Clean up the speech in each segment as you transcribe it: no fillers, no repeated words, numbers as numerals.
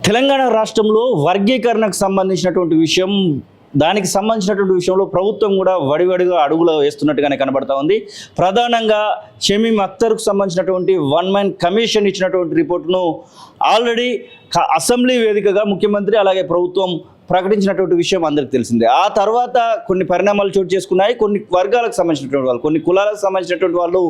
తెలంగాణ రాష్ట్రంలో వర్గీకరణకు సంబంధించినటువంటి విషయం దానికి సంబంధించినటువంటి విషయంలో ప్రభుత్వం కూడా వడివడిగా అడుగులు వేస్తున్నట్టుగానే కనబడతా ఉంది. ప్రధానంగా షమీం అఖ్తర్కు సంబంధించినటువంటి వన్ మ్యాన్ కమిషన్ ఇచ్చినటువంటి రిపోర్టును ఆల్రెడీ అసెంబ్లీ వేదికగా ముఖ్యమంత్రి అలాగే ప్రభుత్వం ప్రకటించినటువంటి విషయం అందరికీ తెలిసిందే. ఆ తర్వాత కొన్ని పరిణామాలు చోటు చేసుకున్నాయి. కొన్ని వర్గాలకు సంబంధించినటువంటి వాళ్ళు, కొన్ని కులాలకు సంబంధించినటువంటి వాళ్ళు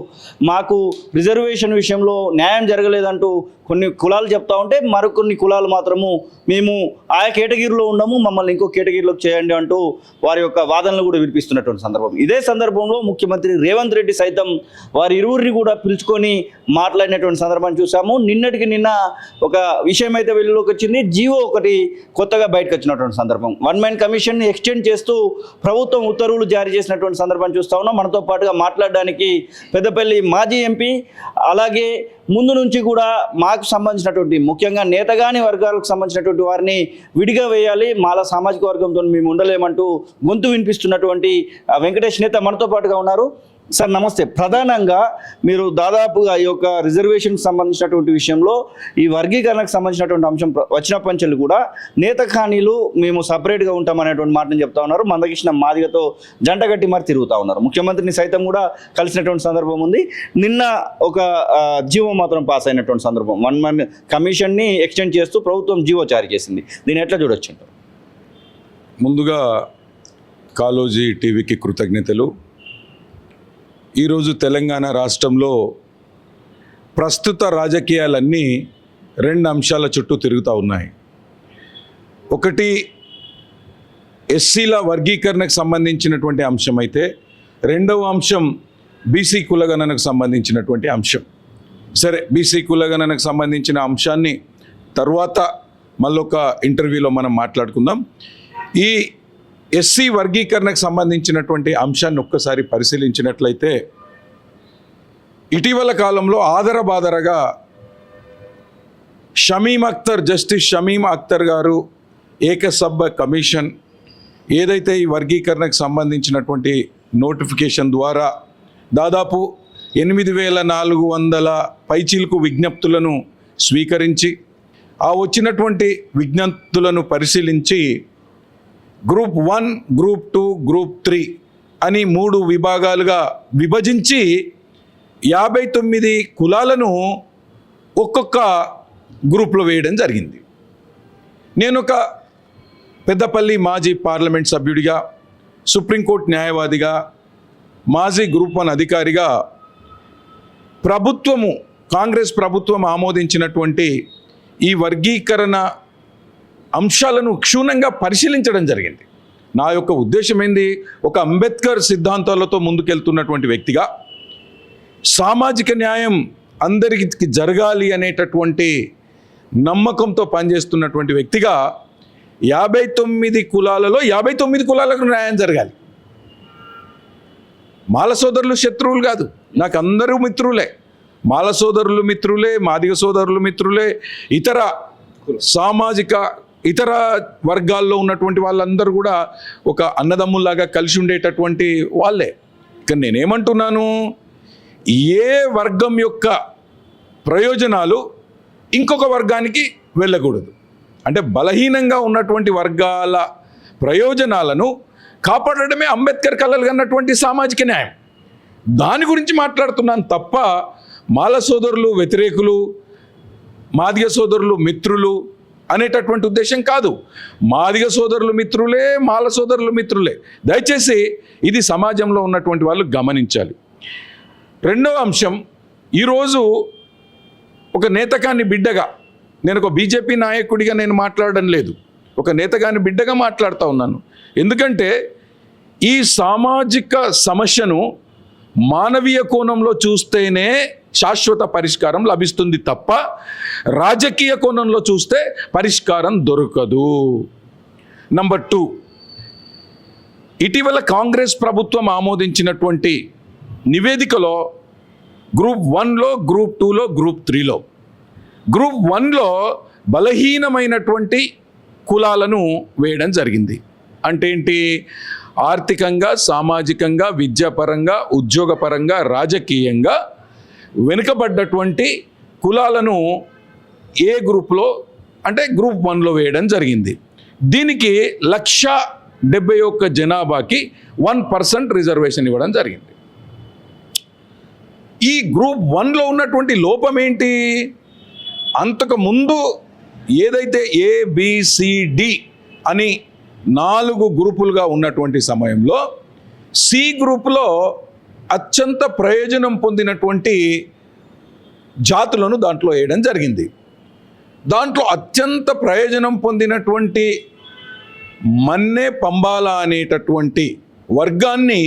మాకు రిజర్వేషన్ విషయంలో న్యాయం జరగలేదంటూ కొన్ని కులాలు చెప్తా ఉంటే, మరికొన్ని కులాలు మాత్రము మేము ఆయా కేటగిరీలో ఉండము, మమ్మల్ని ఇంకో కేటగిరీలోకి చేయండి అంటూ వారి యొక్క వాదనలు కూడా వినిపిస్తున్నటువంటి సందర్భం. ఇదే సందర్భంలో ముఖ్యమంత్రి రేవంత్ రెడ్డి సైతం వారి ఇరువురిని కూడా పిలుచుకొని మాట్లాడినటువంటి సందర్భాన్ని చూసాము. నిన్నటికి నిన్న ఒక విషయం అయితే వెలుగులోకి వచ్చింది. జీవో ఒకటి కొత్తగా బయటకు వచ్చినటువంటి సందర్భం. వన్ మ్యాన్ కమిషన్ ఎక్స్టెండ్ చేస్తూ ప్రభుత్వం ఉత్తర్వులు జారీ చేసినటువంటి సందర్భాన్ని చూస్తా ఉన్నాం. మనతో పాటుగా మాట్లాడడానికి పెద్దపల్లి మాజీ ఎంపీ, అలాగే ముందు నుంచి కూడా మాకు సంబంధించినటువంటి ముఖ్యంగా నేతగాని వర్గాలకు సంబంధించినటువంటి వారిని విడిగా వేయాలి, మాల సామాజిక వర్గంతో మేము ఉండలేమంటూ గొంతు వినిపిస్తున్నటువంటి వెంకటేష్ నేత మనతో పాటుగా ఉన్నారు. సార్ నమస్తే. ప్రధానంగా మీరు దాదాపుగా ఈ యొక్క రిజర్వేషన్కి సంబంధించినటువంటి విషయంలో ఈ వర్గీకరణకు సంబంధించినటువంటి అంశం వచ్చిన పంచలు కూడా నేత ఖానీలు మేము సపరేట్గా ఉంటామనేటువంటి మాటను చెప్తా ఉన్నారు. మందకృష్ణ మాదిగతో జంటగట్టి మరి తిరుగుతూ ఉన్నారు. ముఖ్యమంత్రిని సైతం కూడా కలిసినటువంటి సందర్భం ఉంది. నిన్న ఒక జీవో మాత్రం పాస్ అయినటువంటి సందర్భం. వన్ మ్యాన్ కమిషన్ని ఎక్స్టెండ్ చేస్తూ ప్రభుత్వం జీవో జారీ చేసింది. దీన్ని ఎట్లా చూడొచ్చు? ముందుగా కాలోజీ టీవీకి కృతజ్ఞతలు. ఈరోజు తెలంగాణ రాష్ట్రంలో ప్రస్తుత రాజకీయాలన్నీ రెండు అంశాల చుట్టూ తిరుగుతూ ఉన్నాయి. ఒకటి ఎస్సీల వర్గీకరణకు సంబంధించినటువంటి అంశం అయితే, రెండవ అంశం బీసీ కులగణనకు సంబంధించినటువంటి అంశం. సరే, బీసీ కులగణనకు సంబంధించిన అంశాన్ని తర్వాత మళ్ళొక ఇంటర్వ్యూలో మనం మాట్లాడుకుందాం. ఈ ఎస్సీ వర్గీకరణకు సంబంధించినటువంటి అంశాన్ని ఒక్కసారి పరిశీలించినట్లయితే, ఇటీవల కాలంలో ఆదరబాదరగా జస్టిస్ షమీం అఖ్తర్ గారు ఏకసభ్య కమిషన్ ఏదైతే ఈ వర్గీకరణకు సంబంధించినటువంటి నోటిఫికేషన్ ద్వారా దాదాపు 8,400 పైచిలకు విజ్ఞప్తులను స్వీకరించి, ఆ వచ్చినటువంటి విజ్ఞప్తులను పరిశీలించి గ్రూప్ 1, గ్రూప్ 2, గ్రూప్ 3 అని 3 విభాగాలుగా విభజించి 59 కులాలను ఒక్కొక్క గ్రూప్లో వేయడం జరిగింది. నేను ఒక పెద్దపల్లి మాజీ పార్లమెంట్ సభ్యుడిగా, సుప్రీంకోర్టు న్యాయవాదిగా, మాజీ గ్రూప్ 1 అధికారిగా కాంగ్రెస్ ప్రభుత్వం ఆమోదించినటువంటి ఈ వర్గీకరణ అంశాలను క్షుణ్ణంగా పరిశీలించడం జరిగింది. నా యొక్క ఉద్దేశం ఏంది, ఒక అంబేద్కర్ సిద్ధాంతాలతో ముందుకెళ్తున్నటువంటి వ్యక్తిగా, సామాజిక న్యాయం అందరికీ జరగాలి అనేటటువంటి నమ్మకంతో పనిచేస్తున్నటువంటి వ్యక్తిగా 59 కులాలలో 59 కులాలకు న్యాయం జరగాలి. మాల సోదరులు శత్రువులు కాదు, నాకు అందరూ మిత్రులే. మాల సోదరులు మిత్రులే, మాదిగ సోదరులు మిత్రులే, ఇతర వర్గాల్లో ఉన్నటువంటి వాళ్ళందరూ కూడా ఒక అన్నదమ్ముల్లాగా కలిసి ఉండేటటువంటి వాళ్ళే. కానీ నేనేమంటున్నాను, ఏ వర్గం యొక్క ప్రయోజనాలు ఇంకొక వర్గానికి వెళ్ళకూడదు. అంటే బలహీనంగా ఉన్నటువంటి వర్గాల ప్రయోజనాలను కాపాడడమే అంబేద్కర్ కలలు కన్నటువంటి సామాజిక న్యాయం. దాని గురించి మాట్లాడుతున్నాను తప్ప మాల సోదరులు వ్యతిరేకులు, మాదిగ సోదరులు మిత్రులు అనేటటువంటి ఉద్దేశం కాదు. మాదిగ సోదరులు మిత్రులే, మాల సోదరులు మిత్రులే. దయచేసి ఇది సమాజంలో ఉన్నటువంటి వాళ్ళు గమనించాలి. రెండవ అంశం, ఈరోజు ఒక నేతకాని బిడ్డగా, నేను ఒక బీజేపీ నాయకుడిగా నేను మాట్లాడడం లేదు, ఒక నేతకాని బిడ్డగా మాట్లాడుతూ ఉన్నాను. ఎందుకంటే ఈ సామాజిక సమస్యను మానవీయ కోణంలో చూస్తేనే శాశ్వత పరిష్కారం లభిస్తుంది తప్ప రాజకీయ కోణంలో చూస్తే పరిష్కారం దొరకదు. నంబర్ 2, ఇటీవల కాంగ్రెస్ ప్రభుత్వం ఆమోదించినటువంటి నివేదికలో గ్రూప్ 1లో, గ్రూప్ 2లో, గ్రూప్ 3లో, గ్రూప్ 1లో బలహీనమైనటువంటి కులాలను వేయడం జరిగింది. అంటే ఏంటి? ఆర్థికంగా, సామాజికంగా, విద్యాపరంగా, ఉద్యోగపరంగా, రాజకీయంగా వెనుకబడ్డటువంటి కులాలను ఏ గ్రూప్లో అంటే గ్రూప్ 1లో వేయడం జరిగింది. దీనికి 1,71,000 జనాభాకి 1% రిజర్వేషన్ ఇవ్వడం జరిగింది. ఈ గ్రూప్ 1లో ఉన్నటువంటి లోపం ఏంటి? అంతకు ముందు ఏదైతే ABCD అని 4 గ్రూపులుగా ఉన్నటువంటి సమయంలో సి గ్రూపులో అత్యంత ప్రయోజనం పొందినటువంటి జాతులను దాంట్లో వేయడం జరిగింది. దాంట్లో అత్యంత ప్రయోజనం పొందినటువంటి మన్నే పంబాల అనేటటువంటి వర్గాన్ని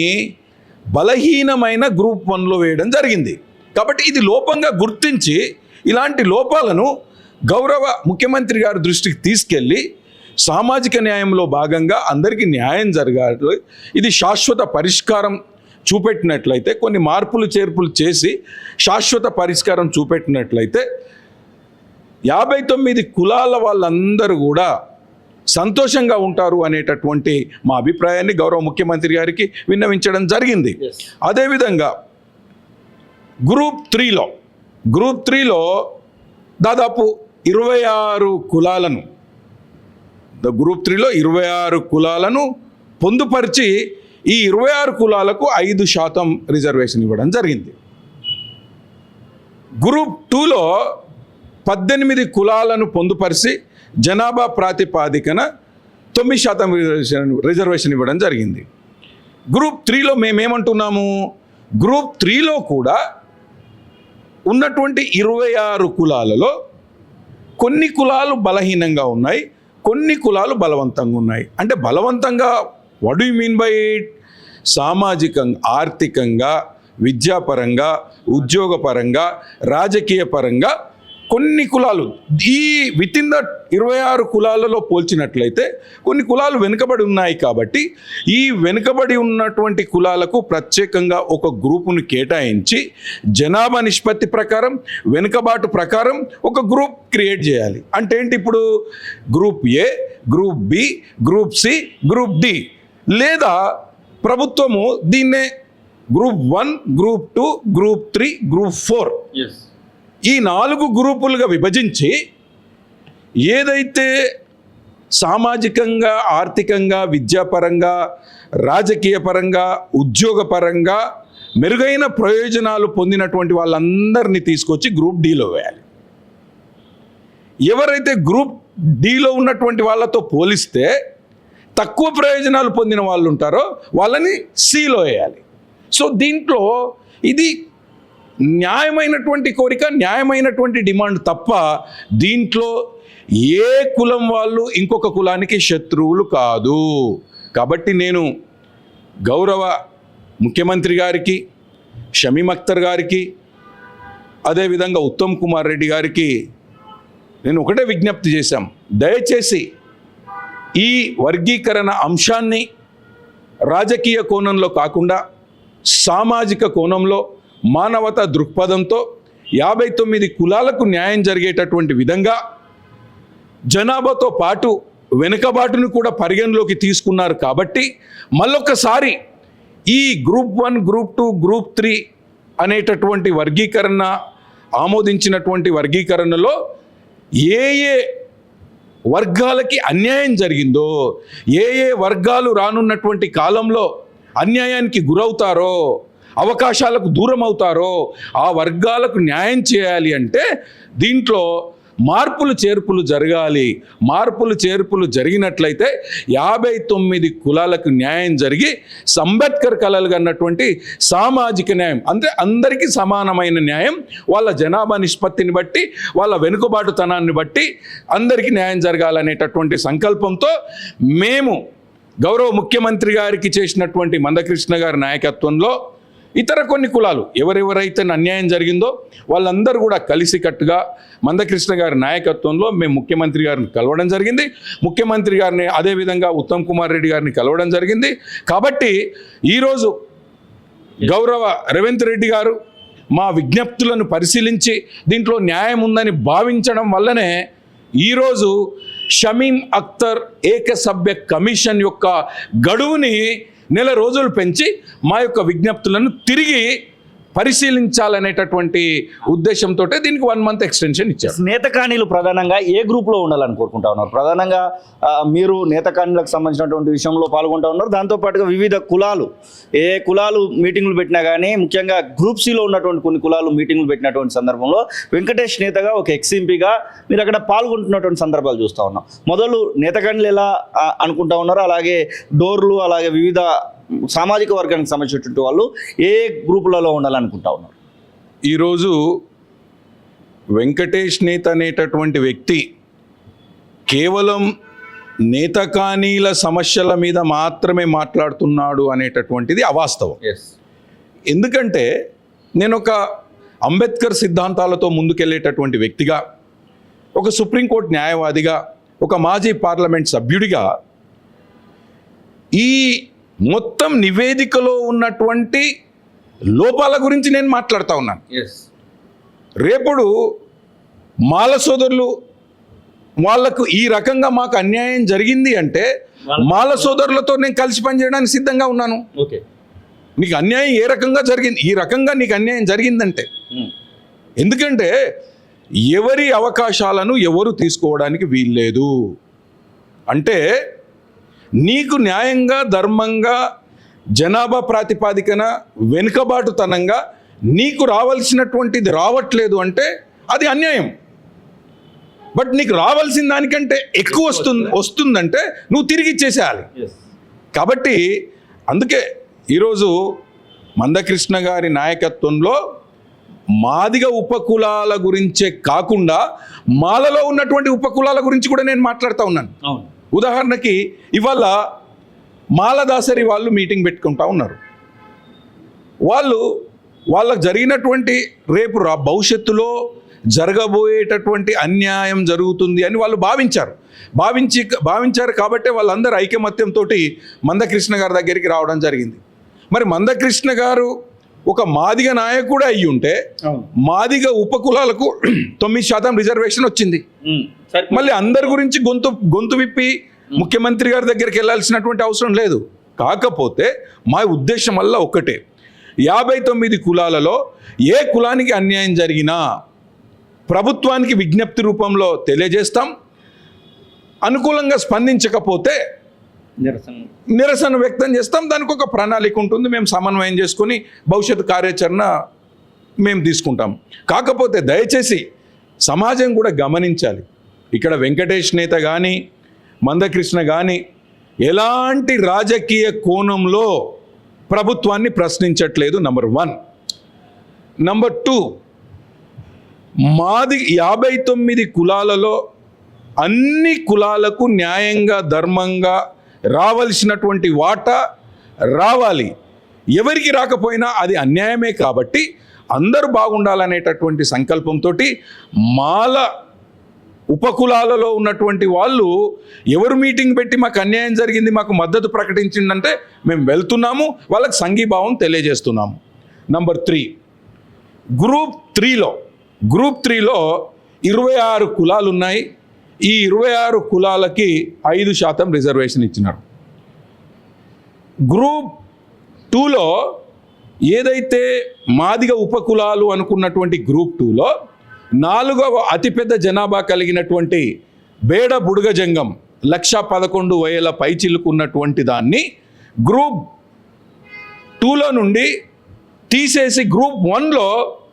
బలహీనమైన గ్రూప్ 1లో వేయడం జరిగింది. కాబట్టి ఇది లోపంగా గుర్తించి ఇలాంటి లోపాలను గౌరవ ముఖ్యమంత్రి గారి దృష్టికి తీసుకెళ్ళి సామాజిక న్యాయంలో భాగంగా అందరికీ న్యాయం జరగాలి, ఇది శాశ్వత పరిష్కారం చూపెట్టినట్లయితే, కొన్ని మార్పులు చేర్పులు చేసి శాశ్వత పరిష్కారం చూపెట్టినట్లయితే 59 కులాల వాళ్ళందరూ కూడా సంతోషంగా ఉంటారు అనేటటువంటి మా అభిప్రాయాన్ని గౌరవ ముఖ్యమంత్రి గారికి విన్నవించడం జరిగింది. అదేవిధంగా గ్రూప్ 3లో దాదాపు 26 కులాలను, గ్రూప్ 3లో 26 కులాలను పొందుపరిచి ఈ 26 కులాలకు 5% రిజర్వేషన్ ఇవ్వడం జరిగింది. గ్రూప్ 2లో 18 కులాలను పొందుపరిచి జనాభా ప్రాతిపాదికన 9% రిజర్వేషన్ ఇవ్వడం జరిగింది. గ్రూప్ 3లో మేమేమంటున్నాము, గ్రూప్ 3లో కూడా ఉన్నటువంటి 26 కులాలలో కొన్ని కులాలు బలహీనంగా ఉన్నాయి, కొన్ని కులాలు బలవంతంగా ఉన్నాయి. అంటే బలవంతంగా what do you mean by it? సామాజికంగా, ఆర్థికంగా, విద్యాపరంగా, ఉద్యోగపరంగా, రాజకీయ పరంగా కొన్ని కులాలు ఈ విత్ ఇన్ ద 26 కులాలలో పోల్చినట్లయితే కొన్ని కులాలు వెనుకబడి ఉన్నాయి. కాబట్టి ఈ వెనుకబడి ఉన్నటువంటి కులాలకు ప్రత్యేకంగా ఒక గ్రూపును కేటాయించి జనాభా నిష్పత్తి ప్రకారం, వెనుకబాటు ప్రకారం ఒక గ్రూప్ క్రియేట్ చేయాలి. అంటే ఏంటి? ఇప్పుడు group A, group B, group C, group D, లేదా ప్రభుత్వము దీన్నే గ్రూప్ 1, గ్రూప్ 2, గ్రూప్ 3, గ్రూప్ 4 ఈ 4 గ్రూపులుగా విభజించి ఏదైతే సామాజికంగా, ఆర్థికంగా, విద్యాపరంగా, రాజకీయ పరంగా, ఉద్యోగపరంగా మెరుగైన ప్రయోజనాలు పొందినటువంటి వాళ్ళందరినీ తీసుకొచ్చి గ్రూప్ Dలో వేయాలి. ఎవరైతే గ్రూప్ Dలో ఉన్నటువంటి వాళ్ళతో పోలిస్తే తక్కువ ప్రయోజనాలు పొందిన వాళ్ళు ఉంటారో వాళ్ళని Cలో వేయాలి. సో దీంట్లో ఇది న్యాయమైనటువంటి కోరిక, న్యాయమైనటువంటి డిమాండ్ తప్ప దీంట్లో ఏ కులం వాళ్ళు ఇంకొక కులానికి శత్రువులు కాదు. కాబట్టి నేను గౌరవ ముఖ్యమంత్రి గారికి, షమీమ్ అఖ్తర్ గారికి, అదేవిధంగా ఉత్తమ్ కుమార్ రెడ్డి గారికి నేను ఒకటే విజ్ఞప్తి చేశాం. దయచేసి ఈ వర్గీకరణ అంశాన్ని రాజకీయ కోణంలో కాకుండా సామాజిక కోణంలో, మానవతా దృక్పథంతో 59 కులాలకు న్యాయం జరిగేటటువంటి విధంగా జనాభాతో పాటు వెనుకబాటును కూడా పరిగణలోకి తీసుకున్నారు. కాబట్టి మళ్ళొక్కసారి ఈ గ్రూప్ 1, గ్రూప్ 2, గ్రూప్ 3 అనేటటువంటి వర్గీకరణ ఆమోదించినటువంటి వర్గీకరణలో ఏ ఏ వర్గాలకి అన్యాయం జరిగిందో, ఏ ఏ వర్గాలు రానున్నటువంటి కాలంలో అన్యాయానికి గురవుతారో, అవకాశాలకు దూరం అవుతారో ఆ వర్గాలకు న్యాయం చేయాలి అంటే దీంట్లో మార్పులు చేర్పులు జరగాలి. మార్పులు చేర్పులు జరిగినట్లయితే 59 కులాలకు న్యాయం జరిగి అంబేద్కర్ కలలు కన్నటువంటి సామాజిక న్యాయం, అంటే అందరికీ సమానమైన న్యాయం, వాళ్ళ జనాభా నిష్పత్తిని బట్టి, వాళ్ళ వెనుకబాటుతనాన్ని బట్టి అందరికీ న్యాయం జరగాలనేటటువంటి సంకల్పంతో మేము గౌరవ ముఖ్యమంత్రి గారికి చేసినటువంటి మందకృష్ణ గారి నాయకత్వంలో ఇతర కొన్ని కులాలు ఎవరెవరైతే అన్యాయం జరిగిందో వాళ్ళందరూ కూడా కలిసికట్టుగా మందకృష్ణ గారి నాయకత్వంలో మేము ముఖ్యమంత్రి గారిని కలవడం జరిగింది. ముఖ్యమంత్రి గారిని అదేవిధంగా ఉత్తమ్ కుమార్ రెడ్డి గారిని కలవడం జరిగింది. కాబట్టి ఈరోజు గౌరవ రేవంత్ రెడ్డి గారు మా విజ్ఞప్తులను పరిశీలించి దీంట్లో న్యాయం ఉందని భావించడం వల్లనే ఈరోజు షమీమ్ అఖ్తర్ ఏకసభ్య కమిషన్ యొక్క గడువుని 1 నెల రోజులు పెంచి మా యొక్క విజ్ఞప్తులను తిరిగి పరిశీలించాలనేటటువంటి ఉద్దేశంతో దీనికి 1 month ఎక్స్టెన్షన్ ఇచ్చారు. నేతకాణీలు ప్రధానంగా ఏ గ్రూప్లో ఉండాలని కోరుకుంటా ఉన్నారు? ప్రధానంగా మీరు నేతకాణీలకు సంబంధించినటువంటి విషయంలో పాల్గొంటూ ఉన్నారు. దాంతోపాటుగా వివిధ కులాలు, ఏ కులాలు మీటింగ్లు పెట్టినా కానీ, ముఖ్యంగా గ్రూప్ సిలో ఉన్నటువంటి కొన్ని కులాలు మీటింగ్లు పెట్టినటువంటి సందర్భంలో వెంకటేష్ నేతగా ఒక ఎక్స్ఎంపీగా మీరు అక్కడ పాల్గొంటున్నటువంటి సందర్భాలు చూస్తూ ఉన్నాం. మొదలు నేతకాణీలు ఎలా అనుకుంటా ఉన్నారు, అలాగే డోర్లు, అలాగే వివిధ సామాజిక వర్గానికి సంబంధించినటువంటి వాళ్ళు ఏ గ్రూపులలో ఉండాలనుకుంటా ఉన్నారు? ఈరోజు వెంకటేష్ నేత అనేటటువంటి వ్యక్తి కేవలం నేతకానీల సమస్యల మీద మాత్రమే మాట్లాడుతున్నాడు అనేటటువంటిది అవాస్తవం. ఎందుకంటే నేను ఒక అంబేద్కర్ సిద్ధాంతాలతో ముందుకెళ్ళేటటువంటి వ్యక్తిగా, ఒక సుప్రీంకోర్టు న్యాయవాదిగా, ఒక మాజీ పార్లమెంట్ సభ్యుడిగా ఈ మొత్తం నివేదికలో ఉన్నటువంటి లోపాల గురించి నేను మాట్లాడుతూ ఉన్నాను. రేపుడు మాల సోదరులు వాళ్లకు ఈ రకంగా మాకు అన్యాయం జరిగింది అంటే మాల సోదరులతో నేను కలిసి పనిచేయడానికి సిద్ధంగా ఉన్నాను. నీకు అన్యాయం ఏ రకంగా జరిగింది, ఈ రకంగా నీకు అన్యాయం జరిగిందంటే, ఎందుకంటే ఎవరి అవకాశాలను ఎవరు తీసుకోవడానికి వీల్లేదు. అంటే నీకు న్యాయంగా, ధర్మంగా, జనాభా ప్రాతిపాదికన వెనుకబాటుతనంగా నీకు రావాల్సినటువంటిది రావట్లేదు అంటే అది అన్యాయం. బట్ నీకు రావాల్సిన దానికంటే ఎక్కువ వస్తుందంటే నువ్వు తిరిగి ఇచ్చేసేయాలి. కాబట్టి అందుకే ఈరోజు మందకృష్ణ గారి నాయకత్వంలో మాదిగ ఉపకులాల గురించే కాకుండా మాలలో ఉన్నటువంటి ఉపకులాల గురించి కూడా నేను మాట్లాడుతూ ఉన్నాను. ఉదాహరణకి ఇవాళ మాలదాసరి వాళ్ళు మీటింగ్ పెట్టుకుంటా ఉన్నారు. వాళ్ళకు జరిగినటువంటి రేపు భవిష్యత్తులో జరగబోయేటటువంటి అన్యాయం జరుగుతుంది అని వాళ్ళు భావించారు కాబట్టి వాళ్ళందరూ ఐకమత్యంతో మందకృష్ణ గారి దగ్గరికి రావడం జరిగింది. మరి మందకృష్ణ గారు ఒక మాదిగ నాయకుడు అయ్యి ఉంటే మాదిగ ఉపకులాలకు 9% రిజర్వేషన్ వచ్చింది. మళ్ళీ అందరి గురించి గొంతు విప్పి ముఖ్యమంత్రి గారి దగ్గరికి వెళ్ళాల్సినటువంటి అవసరం లేదు. కాకపోతే మా ఉద్దేశం వల్ల ఒకటే, 59 కులాలలో ఏ కులానికి అన్యాయం జరిగినా ప్రభుత్వానికి విజ్ఞప్తి రూపంలో తెలియజేస్తాం. అనుకూలంగా స్పందించకపోతే నిరసన వ్యక్తం చేస్తాం. దానికి ఒక ప్రణాళిక ఉంటుంది, మేము సమన్వయం చేసుకొని భవిష్యత్తు కార్యాచరణ మేము తీసుకుంటాం. కాకపోతే దయచేసి సమాజం కూడా గమనించాలి, ఇక్కడ వెంకటేష్ నేత కానీ మందకృష్ణ కానీ ఎలాంటి రాజకీయ కోణంలో ప్రభుత్వాన్ని ప్రశ్నించట్లేదు. నంబర్ 1. నంబర్ 2, మాది 59 కులాలలో అన్ని కులాలకు న్యాయంగా, ధర్మంగా రావాల్సినటువంటి వాటా రావాలి. ఎవరికి రాకపోయినా అది అన్యాయమే. కాబట్టి అందరూ బాగుండాలనేటటువంటి సంకల్పంతో మాల ఉపకులాలలో ఉన్నటువంటి వాళ్ళు ఎవరు మీటింగ్ పెట్టి మాకు అన్యాయం జరిగింది, మాకు మద్దతు ప్రకటించిందంటే మేము వెళ్తున్నాము, వాళ్ళకి సంఘీభావం తెలియజేస్తున్నాము. నంబర్ 3, గ్రూప్ 3లో 26 కులాలు ఉన్నాయి. ఈ 26 కులాలకి 5% రిజర్వేషన్ ఇచ్చినారు. గ్రూప్ 2లో ఏదైతే మాదిగ ఉపకులాలు అనుకున్నటువంటి గ్రూప్ 2లో 4వ అతిపెద్ద జనాభా కలిగినటువంటి బేడ బుడుగ జంగం 1,11,000 పైచిలుకున్నటువంటి దాన్ని గ్రూప్ 2లో నుండి తీసేసి గ్రూప్ 1లో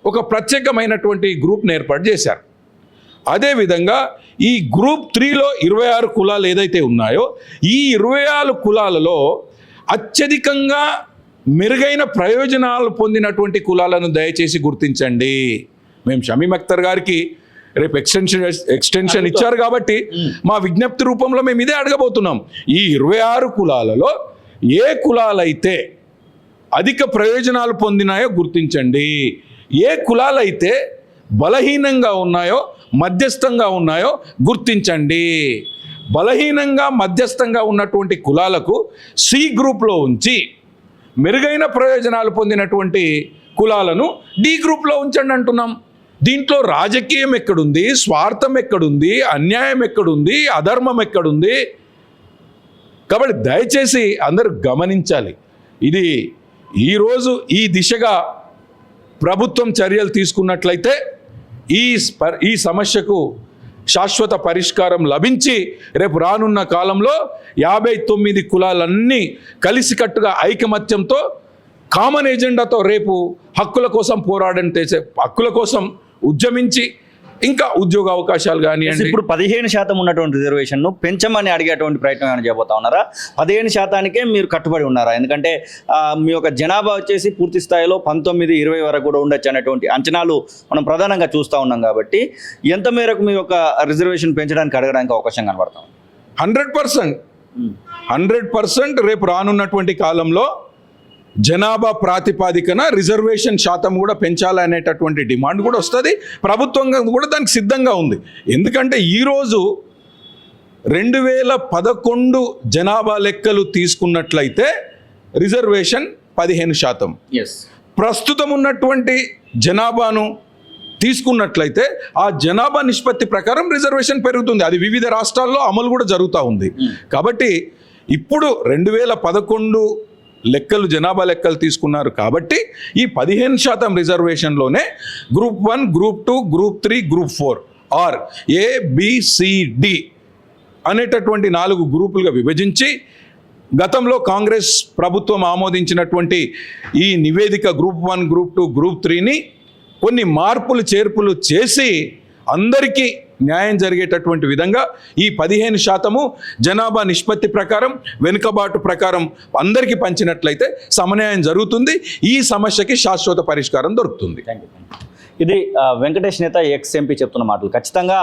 ఒక ప్రత్యేకమైనటువంటి గ్రూప్ని ఏర్పాటు చేశారు. అదేవిధంగా ఈ గ్రూప్ 3లో 26 కులాలు ఏదైతే ఉన్నాయో ఈ 26 కులాలలో అత్యధికంగా మెరుగైన ప్రయోజనాలు పొందినటువంటి కులాలను దయచేసి గుర్తించండి. మేము షమీమ్ అఖ్తర్ గారికి రేపు ఎక్స్టెన్షన్ ఇచ్చారు కాబట్టి మా విజ్ఞప్తి రూపంలో మేము ఇదే అడగబోతున్నాం. ఈ 26 కులాలలో ఏ కులాలైతే అధిక ప్రయోజనాలు పొందినాయో గుర్తించండి. ఏ కులాలైతే బలహీనంగా ఉన్నాయో, మధ్యస్థంగా ఉన్నాయో గుర్తించండి. బలహీనంగా, మధ్యస్థంగా ఉన్నటువంటి కులాలకు సి గ్రూప్లో ఉంచి మెరుగైన ప్రయోజనాలు పొందినటువంటి కులాలను డి గ్రూప్లో ఉంచండి అంటున్నాం. దీంట్లో రాజకీయం ఎక్కడుంది, స్వార్థం ఎక్కడుంది, అన్యాయం ఎక్కడుంది, అధర్మం ఎక్కడుంది? కాబట్టి దయచేసి అందరూ గమనించాలి. ఇది ఈరోజు ఈ దిశగా ప్రభుత్వం చర్యలు తీసుకున్నట్లయితే ఈ సమస్యకు శాశ్వత పరిష్కారం లభించి రేపు రానున్న కాలంలో 59 కులాలన్నీ కలిసికట్టుగా ఐకమత్యంతో కామన్ ఎజెండాతో రేపు హక్కుల కోసం పోరాటం చేసే, హక్కుల కోసం ఉద్యమించి ఇంకా ఉద్యోగ అవకాశాలు కానివ్వండి. ఇప్పుడు 15% ఉన్నటువంటి రిజర్వేషన్ను పెంచమని అడిగేటువంటి ప్రయత్నం ఏమైనా చేయబోతా ఉన్నారా? 15%కే మీరు కట్టుబడి ఉన్నారా? ఎందుకంటే మీ యొక్క జనాభా వచ్చేసి పూర్తి స్థాయిలో 19-20 వరకు కూడా ఉండొచ్చు అనేటువంటి అంచనాలు మనం ప్రధానంగా చూస్తూ ఉన్నాం. కాబట్టి ఎంత మేరకు మీ యొక్క రిజర్వేషన్ పెంచడానికి అడగడానికి అవకాశం కనబడతాం? 100% రేపు రానున్నటువంటి కాలంలో జనాభా ప్రాతిపాదికన రిజర్వేషన్ శాతం కూడా పెంచాలనేటటువంటి డిమాండ్ కూడా వస్తుంది. ప్రభుత్వంగా కూడా దానికి సిద్ధంగా ఉంది. ఎందుకంటే ఈరోజు 2011 జనాభా లెక్కలు తీసుకున్నట్లయితే రిజర్వేషన్ 15%. ప్రస్తుతం ఉన్నటువంటి జనాభాను తీసుకున్నట్లయితే ఆ జనాభా నిష్పత్తి ప్రకారం రిజర్వేషన్ పెరుగుతుంది. అది వివిధ రాష్ట్రాల్లో అమలు కూడా జరుగుతూ ఉంది. కాబట్టి ఇప్పుడు 2011 లెక్కలు, జనాభా లెక్కలు తీసుకున్నారు కాబట్టి ఈ 15% రిజర్వేషన్లోనే group 1, group 2, group 3, group 4 or ABCD అనేటటువంటి 4 గ్రూపులుగా విభజించి గతంలో కాంగ్రెస్ ప్రభుత్వం ఆమోదించినటువంటి ఈ నివేదిక గ్రూప్ 1, గ్రూప్ 2, గ్రూప్ 3ని కొన్ని మార్పులు చేర్పులు చేసి అందరికీ న్యాయం జరిగేటటువంటి విధంగా ఈ 15% జనాభా నిష్పత్తి ప్రకారం, వెనుకబాటు ప్రకారం అందరికీ పంచినట్లయితే సమన్యాయం జరుగుతుంది. ఈ సమస్యకి శాశ్వత పరిష్కారం దొరుకుతుంది. ఇది వెంకటేష్ నేత ఎక్స్-ఎంపీ చెప్తున్న మాటలు. ఖచ్చితంగా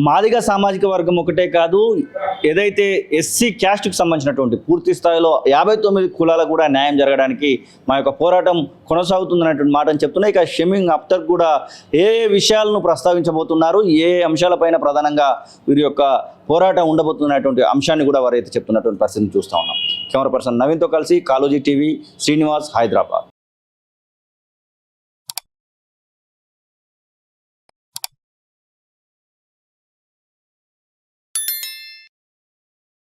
మాదిగ సామాజిక వర్గం ఒకటే కాదు, ఏదైతే ఎస్సీ క్యాస్ట్కి సంబంధించినటువంటి పూర్తి స్థాయిలో 59 కులాలకు కూడా న్యాయం జరగడానికి మా యొక్క పోరాటం కొనసాగుతుందనేటువంటి మాటను చెప్తున్నాయి. ఇక షమీమ్ అఖ్తర్ కూడా ఏ విషయాలను ప్రస్తావించబోతున్నారు, ఏ అంశాలపైన ప్రధానంగా వీరి యొక్క పోరాటం ఉండబోతున్నటువంటి అంశాన్ని కూడా వారైతే చెప్తున్నటువంటి పరిస్థితిని చూస్తూ ఉన్నాం. కెమెరా పర్సన్ నవీన్తో కలిసి కాళోజీ టీవీ, శ్రీనివాస్, హైదరాబాద్.